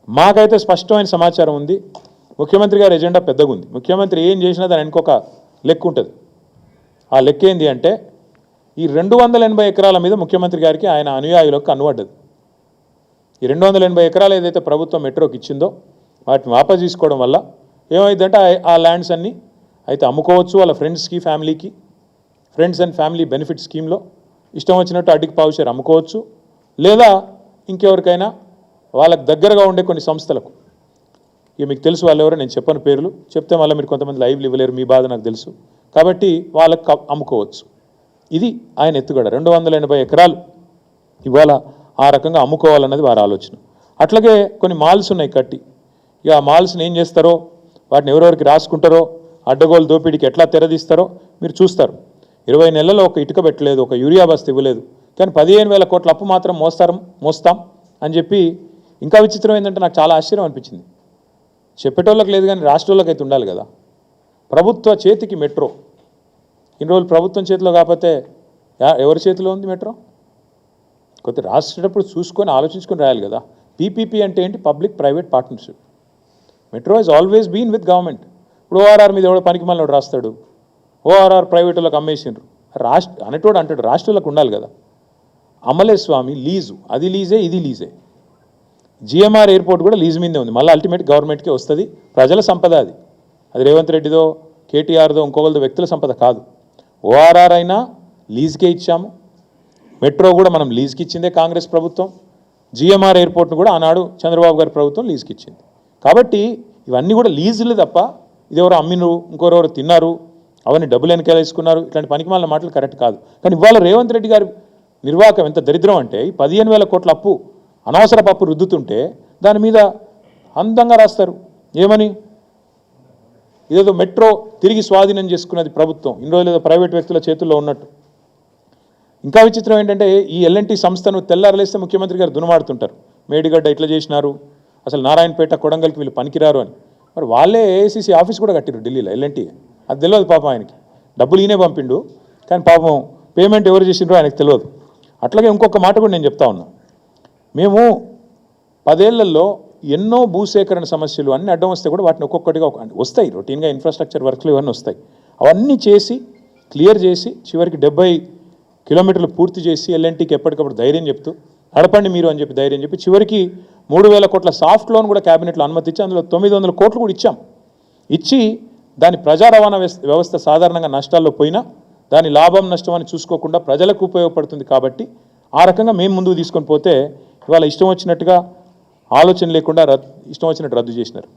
మాకైతే స్పష్టమైన సమాచారం ఉంది. ముఖ్యమంత్రి గారి ఎజెండా పెద్దగా ఉంది. ముఖ్యమంత్రి ఏం చేసినా దాని ఇంకొక లెక్క ఉంటుంది. ఆ లెక్క ఏంది అంటే ఈ 280 ఎకరాల మీద ముఖ్యమంత్రి గారికి ఆయన అనుయాయులకు కన్నుపడ్డది. ఈ 280 ఎకరాలు ఏదైతే ప్రభుత్వం మెట్రోకి ఇచ్చిందో వాటిని వాపసు తీసుకోవడం వల్ల ఏమైందంటే ఆ ల్యాండ్స్ అన్నీ అయితే అమ్ముకోవచ్చు. వాళ్ళ ఫ్రెండ్స్కి, ఫ్యామిలీకి, ఫ్రెండ్స్ అండ్ ఫ్యామిలీ బెనిఫిట్ స్కీమ్లో ఇష్టం వచ్చినట్టు అడ్డికి పావుషేర్ అమ్ముకోవచ్చు. లేదా ఇంకెవరికైనా వాళ్ళకు దగ్గరగా ఉండే కొన్ని సంస్థలకు, ఇక మీకు తెలుసు వాళ్ళు ఎవరో, నేను చెప్పని పేర్లు చెప్తే మళ్ళీ మీరు కొంతమంది లైవ్లు ఇవ్వలేరు, మీ బాధ నాకు తెలుసు, కాబట్టి వాళ్ళకు అమ్ముకోవచ్చు. ఇది ఆయన ఎత్తుగడ. 280 ఎకరాలు ఇవాళ ఆ రకంగా అమ్ముకోవాలన్నది వారి ఆలోచన. అట్లాగే కొన్ని మాల్స్ ఉన్నాయి కట్టి, ఇక ఆ మాల్స్ని ఏం చేస్తారో, వాటిని ఎవరెవరికి రాసుకుంటారో, అడ్డగోలు దోపిడీకి ఎట్లా తెరదీస్తారో మీరు చూస్తారు. 20 నెలల్లో ఒక ఇటుక పెట్టలేదు, ఒక యూరియా బస్తా ఇవ్వలేదు, కానీ 15,000 కోట్ల అప్పు మాత్రం మోస్తాం అని చెప్పి. ఇంకా విచిత్రం ఏంటంటే నాకు చాలా ఆశ్చర్యం అనిపించింది. చెప్పేటోళ్ళకి లేదు కానీ రాష్ట్రాలకు అయితే ఉండాలి కదా. ప్రభుత్వ చేతికి మెట్రో, ఇన్ని రోజులు ప్రభుత్వం చేతిలో కాకపోతే ఎవరి చేతిలో ఉంది మెట్రో? కొద్ది రాసేటప్పుడు చూసుకొని ఆలోచించుకొని రాయాలి కదా. పీపీపీ అంటే ఏంటి? Public private partnership. Metro has always been with government. ఇప్పుడు ఓఆర్ఆర్ మీద ఎవడో పనికి మళ్ళీ రాస్తాడు, ఓఆర్ఆర్ ప్రైవేట్ వాళ్ళకి అమ్మేసిండ్రు, అనేటోడు అంటాడు రాష్ట్రాలకు ఉండాలి కదా. అమలే స్వామి లీజు, అది లీజే, ఇది లీజే. జిఎంఆర్ ఎయిర్పోర్ట్ కూడా లీజ్ మీదే ఉంది, మళ్ళీ అల్టిమేట్ గవర్నమెంట్కే వస్తుంది. ప్రజల సంపద అది రేవంత్ రెడ్డిదో, కేటీఆర్దో, ఇంకొకరిదో వ్యక్తుల సంపద కాదు. ఓఆర్ఆర్ అయినా లీజ్కే ఇచ్చాము, మెట్రో కూడా మనం లీజ్కి ఇచ్చిందే కాంగ్రెస్ ప్రభుత్వం, జిఎంఆర్ ఎయిర్పోర్ట్ను కూడా ఆనాడు చంద్రబాబు గారి ప్రభుత్వం లీజ్కి ఇచ్చింది. కాబట్టి ఇవన్నీ కూడా లీజులు తప్ప ఇదెవరో అమ్మినరు, ఇంకొరెవరు తిన్నారు, అవన్నీ డబ్బులు వెనకాల వేసుకున్నారు, ఇట్లాంటి పనికిమాలిన మాటలు కరెక్ట్ కాదు. కానీ ఇవాళ రేవంత్ రెడ్డి గారి నిర్వాహకం ఎంత దరిద్రం అంటే, ఈ 15,000 కోట్ల అప్పు, అనవసరపు అప్పు రుద్దుతుంటే దాని మీద అందంగా రాస్తారు ఏమని, ఇదేదో మెట్రో తిరిగి స్వాధీనం చేసుకున్నది ప్రభుత్వం, ఇన్ని రోజులు ఏదో ప్రైవేట్ వ్యక్తుల చేతుల్లో ఉన్నట్టు. ఇంకా విచిత్రం ఏంటంటే ఈ ఎల్ఎన్టీ సంస్థను తెల్లారలేస్తే ముఖ్యమంత్రి గారు దునమాడుతుంటారు, మేడిగడ్డ ఇట్లా చేసినారు, అసలు నారాయణపేట, కొడంగల్కి వీళ్ళు పనికిరారు అని. మరి వాళ్ళే ఏఐసిసి ఆఫీస్ కూడా కట్టిరు ఢిల్లీలో, ఎల్ఎన్టీ. అది తెలియదు పాపం ఆయనకి, డబ్బులు ఈయనే పంపిండు, కానీ పాపం పేమెంట్ ఎవరు చేసిండ్రో ఆయనకు తెలియదు. అట్లాగే ఇంకొక మాట కూడా నేను చెప్తా ఉన్నా, మేము 10 ఏళ్లలో ఎన్నో భూసేకరణ సమస్యలు అన్నీ అడ్డం వస్తే కూడా వాటిని ఒక్కొక్కటిగా వస్తాయి, రొటీన్గా ఇన్ఫ్రాస్ట్రక్చర్ వర్క్లు ఇవన్నీ వస్తాయి, అవన్నీ చేసి క్లియర్ చేసి చివరికి 70 కిలోమీటర్లు పూర్తి చేసి ఎల్ఎన్టీకి ఎప్పటికప్పుడు ధైర్యం చెప్తూ నడపండి మీరు అని చెప్పి ధైర్యం చెప్పి చివరికి 3,000 కోట్ల సాఫ్ట్ లోన్ కూడా క్యాబినెట్లో అనుమతి ఇచ్చి అందులో 900 కోట్లు కూడా ఇచ్చి దాని ప్రజా రవాణా వ్యవస్థ సాధారణంగా నష్టాల్లో పోయినా దాని లాభం నష్టం అని చూసుకోకుండా ప్రజలకు ఉపయోగపడుతుంది. కాబట్టి ఆ రకంగా మేము ముందుకు తీసుకొని పోతే ఇవాళ ఇష్టం వచ్చినట్టుగా ఆలోచన లేకుండా ఇష్టం వచ్చినట్టు రద్దు చేసినారు.